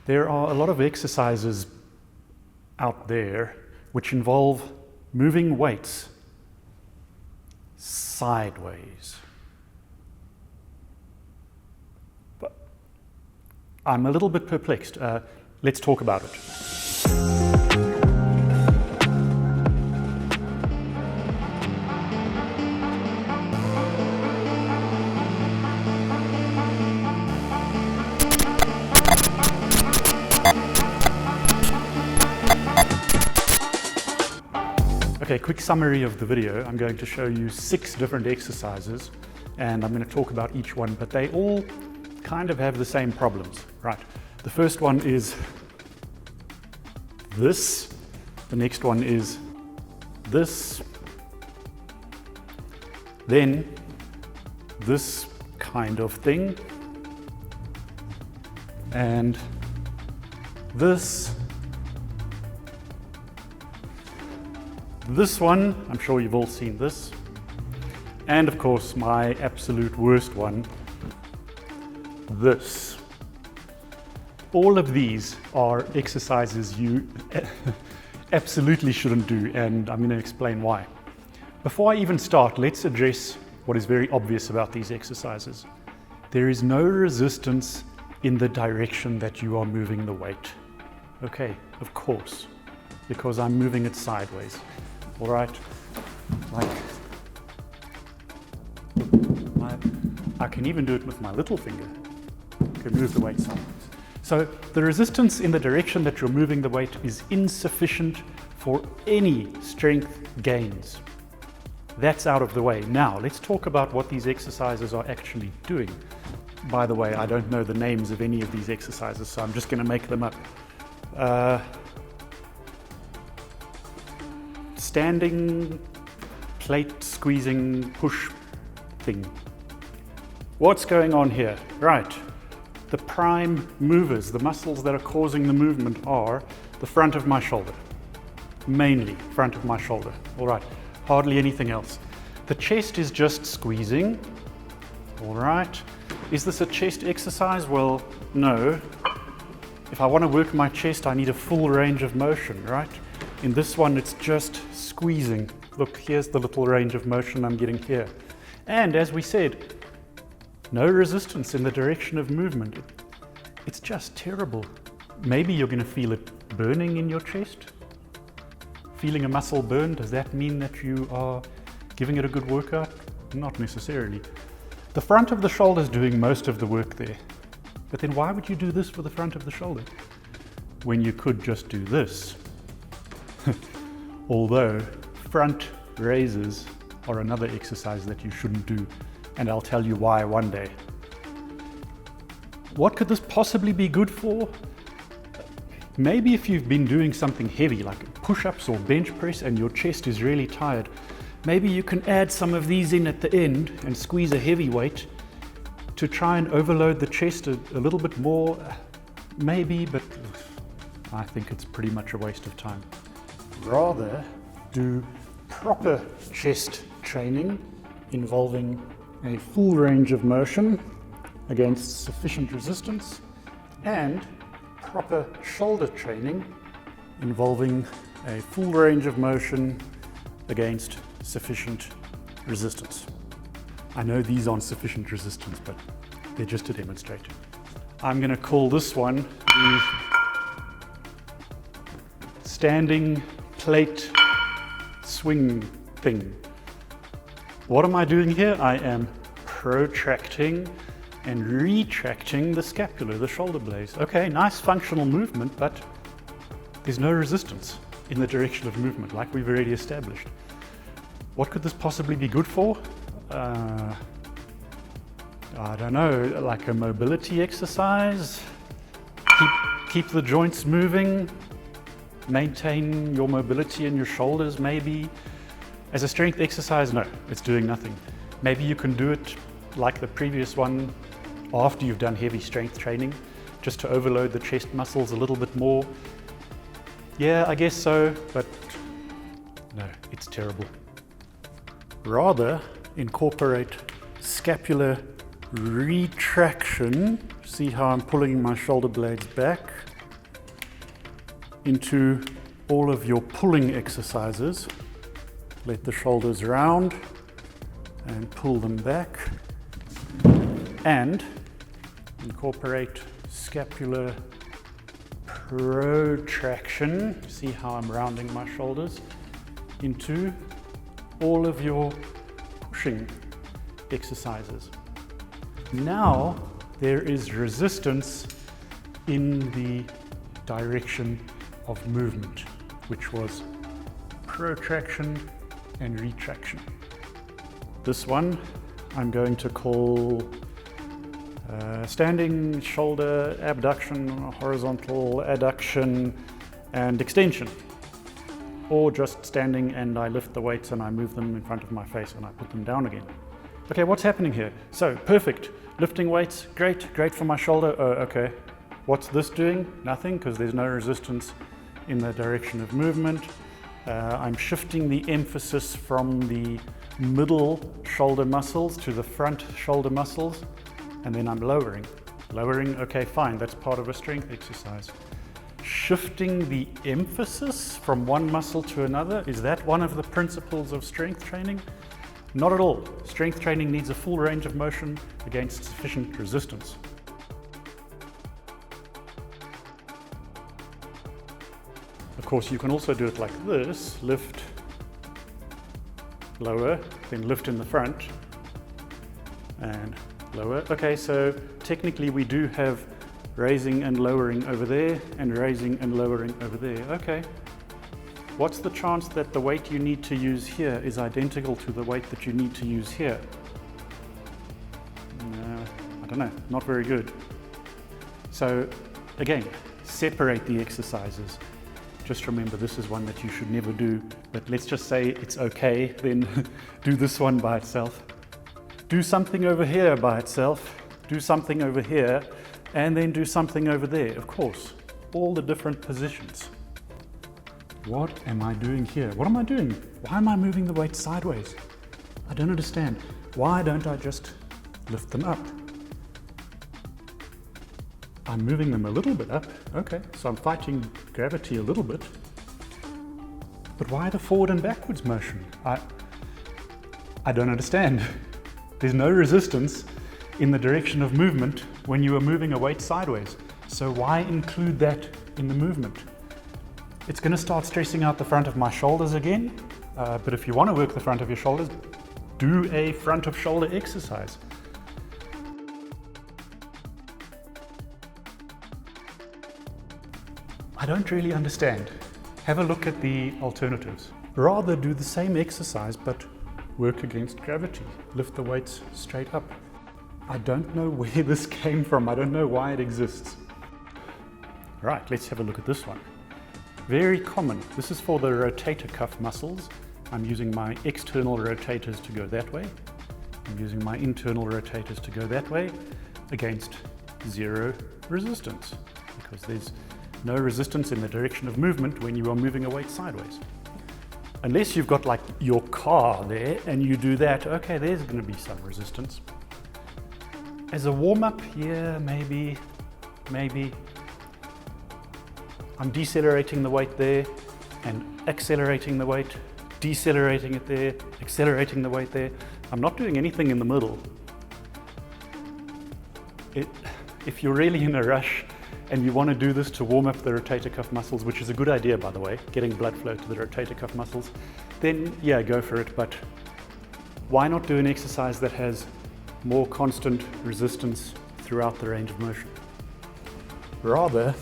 There are a lot of exercises out there which involve moving weights sideways. But I'm a little bit perplexed. Let's talk about it. Okay, quick summary of the video. I'm going to show you 6 different exercises and I'm going to talk about each one, but they all kind of have the same problems, right? The first one is this, the next one is this, then this kind of thing, and this one. I'm sure you've all seen this, and of course my absolute worst one, this. All of these are exercises you absolutely shouldn't do, and I'm going to explain why. Before I even start, let's address what is very obvious about these exercises. There is no resistance in the direction that you are moving the weight. Okay, of course, because I'm moving it sideways. All right, I can even do it with my little finger. I can move the weight sideways. So the resistance in the direction that you're moving the weight is insufficient for any strength gains. That's out of the way. Now let's talk about what these exercises are actually doing. By the way, I don't know the names of any of these exercises, so I'm just going to make them up. Standing plate squeezing push thing. What's going on here? Right, the prime movers, the muscles that are causing the movement are the front of my shoulder, mainly front of my shoulder. All right, hardly anything else. The chest is just squeezing. All right, is this a chest exercise? Well, no. If I want to work my chest, I need a full range of motion, right? In this one, it's just squeezing. Look, here's the little range of motion I'm getting here. And as we said, no resistance in the direction of movement. It's just terrible. Maybe you're going to feel it burning in your chest. Feeling a muscle burn, does that mean that you are giving it a good workout? Not necessarily. The front of the shoulder is doing most of the work there. But then why would you do this for the front of the shoulder when you could just do this? Although front raises are another exercise that you shouldn't do, and I'll tell you why one day. What could this possibly be good for? Maybe if you've been doing something heavy like push-ups or bench press and your chest is really tired, maybe you can add some of these in at the end and squeeze a heavy weight to try and overload the chest a little bit more. Maybe, but I think it's pretty much a waste of time. Rather do proper chest training involving a full range of motion against sufficient resistance, and proper shoulder training involving a full range of motion against sufficient resistance. I know these aren't sufficient resistance, but they're just a demonstrator. I'm going to call this one the standing plate swing thing. What am I doing here? I am protracting and retracting the scapula, the shoulder blades. Okay, nice functional movement, but there's no resistance in the direction of movement, like we've already established. What could this possibly be good for? I don't know, like a mobility exercise? Keep the joints moving? Maintain your mobility in your shoulders, maybe. As a strength exercise, no, it's doing nothing. Maybe you can do it like the previous one after you've done heavy strength training, just to overload the chest muscles a little bit more. Yeah, I guess so, but no, it's terrible. Rather incorporate scapular retraction. See how I'm pulling my shoulder blades back? into all of your pulling exercises. Let the shoulders round and pull them back, and incorporate scapular protraction. See how I'm rounding my shoulders into all of your pushing exercises. Now there is resistance in the direction of movement, which was protraction and retraction. This one I'm going to call standing shoulder abduction, horizontal adduction and extension, or just standing and I lift the weights and I move them in front of my face and I put them down again. Okay, what's happening here? So perfect, lifting weights, great for my shoulder. Oh, okay, what's this doing? Nothing, because there's no resistance in the direction of movement. I'm shifting the emphasis from the middle shoulder muscles to the front shoulder muscles, and then I'm lowering. Okay, fine, that's part of a strength exercise. Shifting the emphasis from one muscle to another, is that one of the principles of strength training? Not at all. Strength training needs a full range of motion against sufficient resistance. Of course, you can also do it like this: lift, lower, then lift in the front, and lower. Okay, so technically we do have raising and lowering over there, and raising and lowering over there. Okay. What's the chance that the weight you need to use here is identical to the weight that you need to use here? No, I don't know, not very good. So again, separate the exercises. Just remember, this is one that you should never do, but let's just say it's okay, then do this one by itself. Do something over here by itself, do something over here, and then do something over there. Of course, all the different positions. What am I doing here? What am I doing? Why am I moving the weight sideways? I don't understand. Why don't I just lift them up? I'm moving them a little bit up. Okay, so I'm fighting gravity a little bit. But why the forward and backwards motion? I don't understand. There's no resistance in the direction of movement when you are moving a weight sideways. So why include that in the movement? It's going to start stressing out the front of my shoulders again. But if you want to work the front of your shoulders, do a front of shoulder exercise. I don't really understand. Have a look at the alternatives. Rather do the same exercise, but work against gravity. Lift the weights straight up. I don't know where this came from. I don't know why it exists. Right, let's have a look at this one. Very common. This is for the rotator cuff muscles. I'm using my external rotators to go that way. I'm using my internal rotators to go that way against zero resistance, because there's no resistance in the direction of movement when you are moving a weight sideways. Unless you've got like your car there and you do that, okay, there's going to be some resistance. As a warm-up, yeah, maybe. I'm decelerating the weight there and accelerating the weight, decelerating it there, accelerating the weight there. I'm not doing anything in the middle. If you're really in a rush and you want to do this to warm up the rotator cuff muscles, which is a good idea, by the way, getting blood flow to the rotator cuff muscles, then yeah, go for it. But why not do an exercise that has more constant resistance throughout the range of motion? Rather,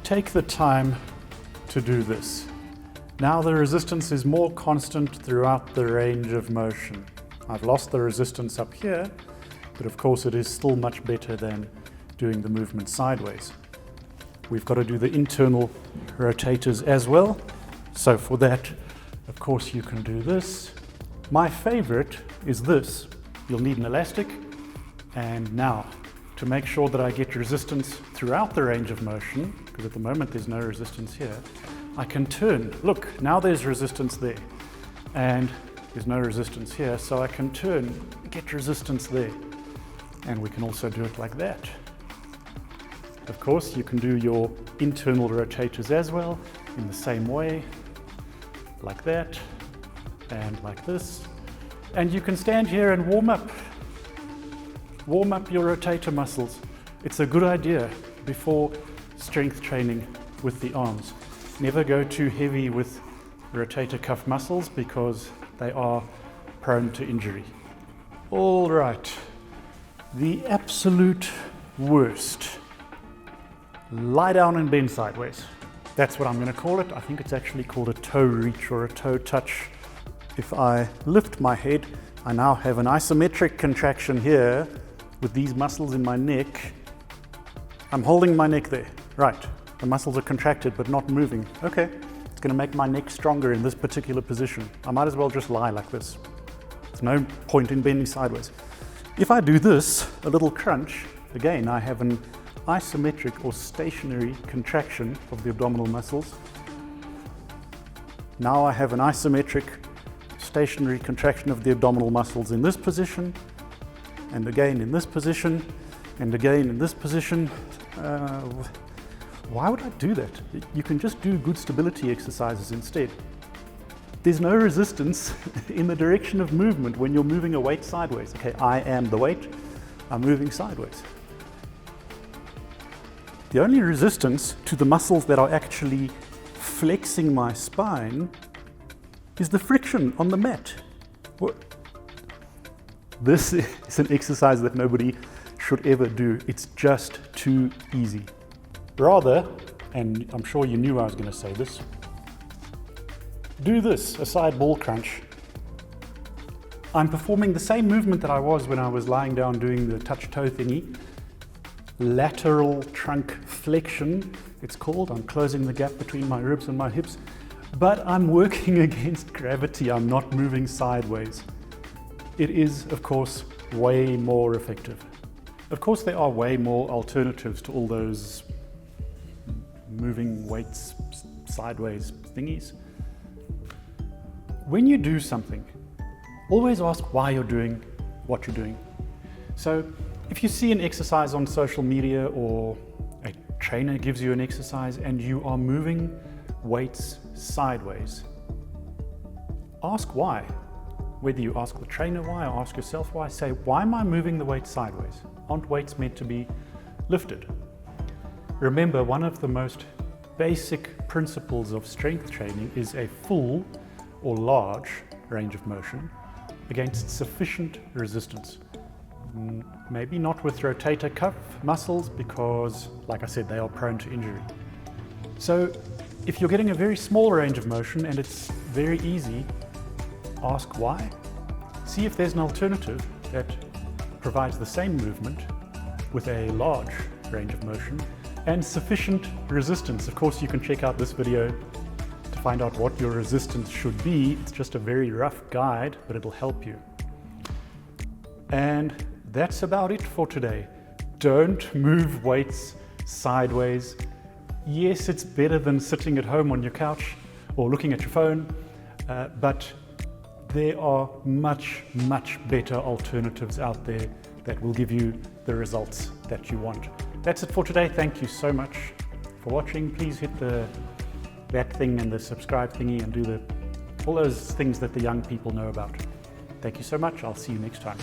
take the time to do this. Now the resistance is more constant throughout the range of motion. I've lost the resistance up here, but of course it is still much better than doing the movement sideways. We've got to do the internal rotators as well. So for that, of course, you can do this. My favorite is this. You'll need an elastic. And now, to make sure that I get resistance throughout the range of motion, because at the moment there's no resistance here, I can turn. Look, now there's resistance there. And there's no resistance here, so I can turn, get resistance there. And we can also do it like that. Of course, you can do your internal rotators as well in the same way, like that, and like this. And you can stand here and warm up your rotator muscles. It's a good idea before strength training with the arms. Never go too heavy with rotator cuff muscles because they are prone to injury. All right, the absolute worst. Lie down and bend sideways. That's what I'm going to call it. I think it's actually called a toe reach or a toe touch. If I lift my head, I now have an isometric contraction here with these muscles in my neck. I'm holding my neck there. Right, the muscles are contracted but not moving. Okay, it's going to make my neck stronger in this particular position. I might as well just lie like this. There's no point in bending sideways. If I do this, a little crunch, again, I have an isometric or stationary contraction of the abdominal muscles. Now I have an isometric stationary contraction of the abdominal muscles in this position, and again in this position, and again in this position. Why would I do that? You can just do good stability exercises instead. There's no resistance in the direction of movement when you're moving a weight sideways. Okay, I am the weight, I'm moving sideways. The only resistance to the muscles that are actually flexing my spine is the friction on the mat. This is an exercise that nobody should ever do. It's just too easy. Rather, and I'm sure you knew I was going to say this, do this, a side ball crunch. I'm performing the same movement that I was when I was lying down doing the touch toe thingy. Lateral trunk flexion, it's called. I'm closing the gap between my ribs and my hips, but I'm working against gravity. I'm not moving sideways. It is, of course, way more effective. Of course, there are way more alternatives to all those moving weights sideways thingies. When you do something, always ask why you're doing what you're doing. So if you see an exercise on social media or a trainer gives you an exercise and you are moving weights sideways, ask why. Whether you ask the trainer why or ask yourself why, say, why am I moving the weight sideways? Aren't weights meant to be lifted? Remember, one of the most basic principles of strength training is a full or large range of motion against sufficient resistance. Maybe not with rotator cuff muscles because, like I said, they are prone to injury. So if you're getting a very small range of motion and it's very easy, ask why. See if there's an alternative that provides the same movement with a large range of motion and sufficient resistance. Of course, you can check out this video to find out what your resistance should be. It's just a very rough guide, but it'll help you. And that's about it for today. Don't move weights sideways. Yes, it's better than sitting at home on your couch or looking at your phone, but there are much, much better alternatives out there that will give you the results that you want. That's it for today. Thank you so much for watching. Please hit that thing and the subscribe thingy and do all those things that the young people know about. Thank you so much. I'll see you next time.